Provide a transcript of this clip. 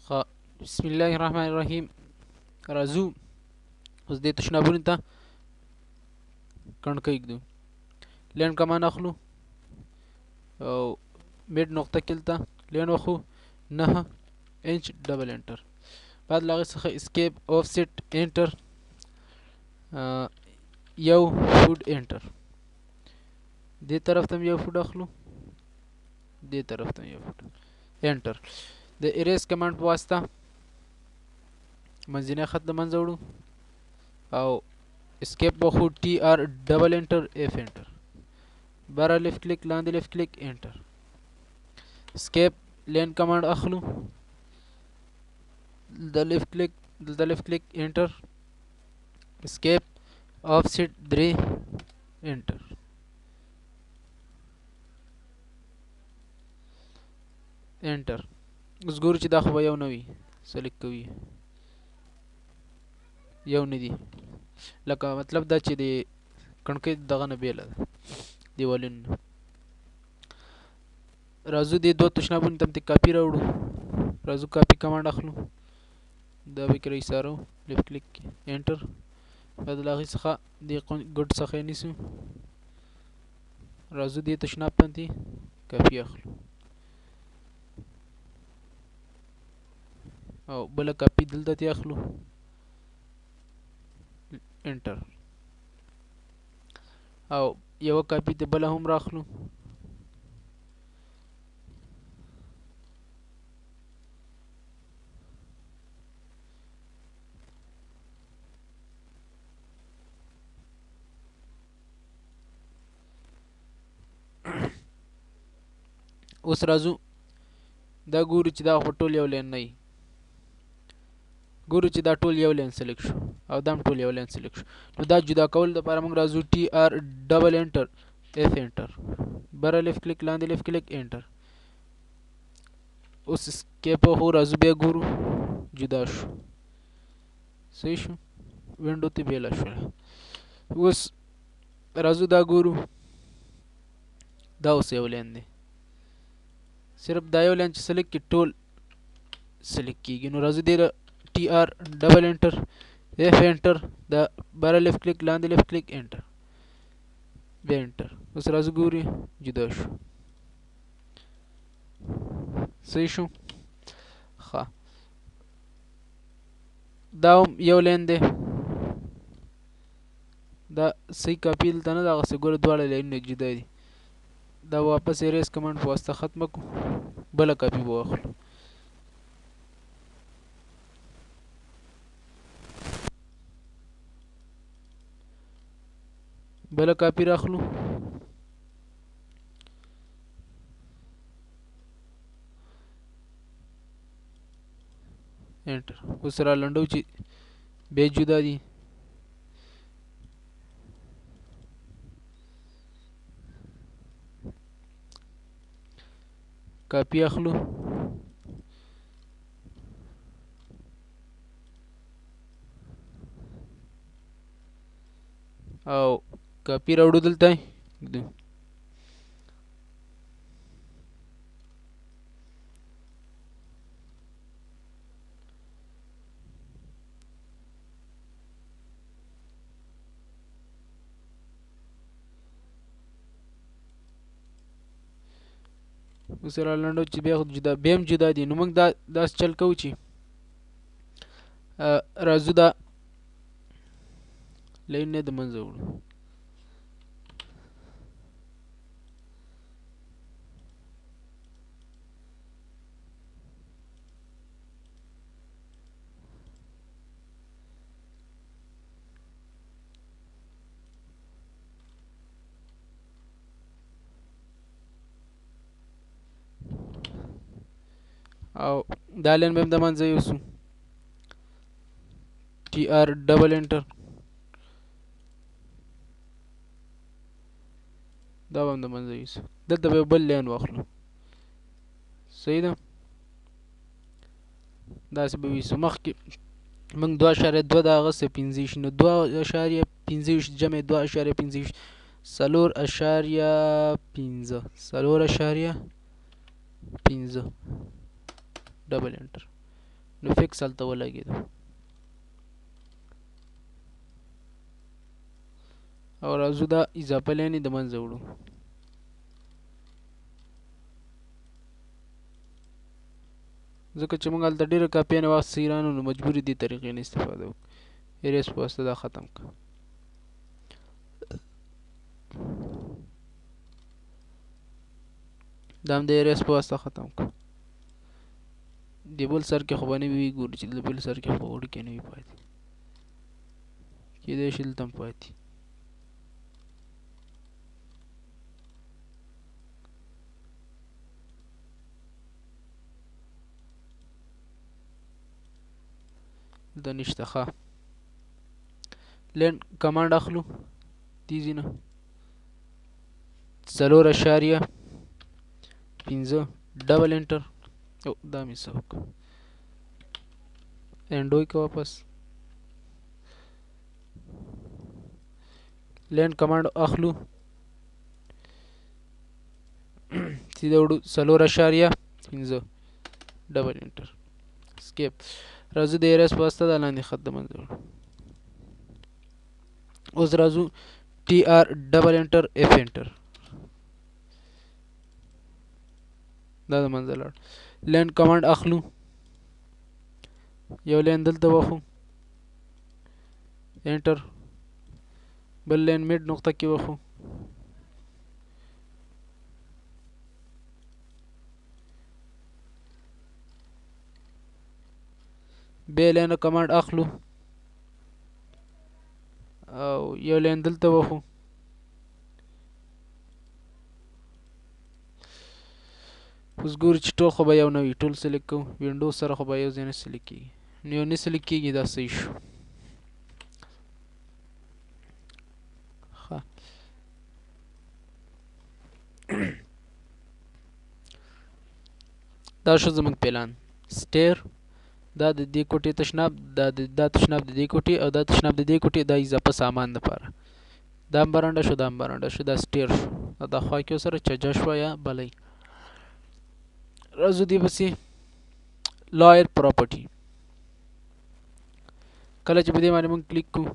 خ بسم الله الرحمن الرحیم. راځو اوس دې تشنابونو ته کڼکۍ ږدو. لین کمان اخلو او میډ نقطه کلته لین وخو 9 انچ ډبل انټر. بعد له هغې څخه اسکیپ آفسیټ انټر یو فوټ انټر. دې طرف ته یو فوټ اخلو، دې طرف ته یو فوټ انټر. د اریز کمانډ په واسطه منځنی خط د منځه وړو او اسکیپ وخو ټي آر ډبل انټر اف انټر. بره لیفت کلیک لاندې لیفت کلیک انټر. اسکیپ لین کمانډ اخلو، د لیفت کلیک انټر. اسکیپ آفسیټ 3 انټر. انټر. اوس ګورو چې دا خو به یو نه وي، سلیکټ کوي یو نه دي، لکه مطلب دا چې د کڼکۍ دغه نه بیله ده دیوالونو نه. راځو دې دوه تشنابونو ته هم کاپي راوړو. راځو کاپي کمانډ اخلو، دا به کې راایسارو، لیفت کلیک انټر. بعد له هغې څخه دې ګوټ څخه یې نیسو. راځو دې تشناب باندې کاپي اخلو او بله کاپي دلته تې اخلو انټر. او یوه کاپي ته بله هم راخلو اوس راځو دا ګورو چې دا خو ټول یو لین نه وي. ګورو چې دا ټول یو لین سلیکټ شو او دا هم ټول یو لین سلیکټ شو. نو دا جدا کول دپاره موږ راځو ټي آر ډبل انټر اف انټر. بره لیفت کلیک لاندې لیفت کلیک انټر. اوس اسکیپ وخو، راځو بیا ګورو جدا شو، صحیح شو، وینډو ته بیله شوله. اوس راځو دا ګورو، دا اوس یو لین دی، صرف دا یو لین چې سلیکټ کړي ټول سلیکټ کېږي. نو راځو دې ټي آر ډبل انټر اف انټر، دا بره لیفت کلیک لاندې لیفت کلیک انټر بیا انټر. اوس راځو ګورو جدا شو، صحیح شو. ښه دا هم یو لین دی، دا صحیح کاپي دلته نه ده، هغسې ګوره دواړه لینونه جدا دي. دا واپس اریز کمانډ په واسطه ختمه کړو، بله کاپي به واخلو. بله کاپي راخلو انټر. اوس را لنډو چې بیا جدا دي. کاپي اخلو او کاپي راوړو دلته ږدو. اوس را لنډو چې بیا جدا بیا هم جدا دي. نو موږ دا داسې چل کوو چې راځو دا لینونه د منځه وړو. او دا لین به هم د منځه یوسو، ټي آر ډبل انټر، دا به هم د منځه یوسو. دلته به بل لین واخلو، صحیح ده، داسې به ویسو. مخکې موږ 2.2 د هغسې 15 نو 2.15 جمع 2.15 4.5 ډبل انټر. نو فکس هلته ولګېدو او راځو دا اضافه لاین یې د منځه وړو ځکه چې موږ هلته ډېره کاپیانې واخیستې ایرانو نو مجبور یې دې طریقې نه استفاده وکړو اریس په واسطه دا ختم کړه دا هم د اریس په واسطه ختم کړه د بل سر کې خو به نه وي ګورو چې د بل سر کې خو وړوکی نه وي پاتې کېدای شي دلته هم پاتې دلته نشته ښه لین کمانډ اخلو دې ځای نه 4.5 ډبل انټر او دا مې څه وکړه اینډو یې که واپس لین کمانډ اخلو سیده وړو 4.5 ډبل انټر اسکیپ راځو د ایریس په واسطه دا لاندې خط د منځه وړو اوس راځو ټي آر ډبل انټر اف انټر دا د منځه لاړ لین کمانډ اخلو یو لین دلته وخو انټر بل لین میډ نقطه کې وخو بیا لین کمانډ اخلو او یو لین دلته وخو اوس ګورو چې ټول خو به یو نه وي ټول سلیکټ کوو وینډو سره خو به یو ځای نه سلیکټ کېږي نو یو نه سلیکټ کېږي دا صحیح شو ښه دا شو زموږ پلان سټیر دا د دې کوټې تشناب دا تشناب د دې کوټې او دا تشناب د دې کوټې دا اضافه سامان دپاره دا هم برنډه شو دا هم برنډه شو دا سټیر شو او دا خوا کې ورسره چجه شوه یا بلی راځو دې پسې لایر پراپرټي کله چې په دې باندې موږ کلیک کوو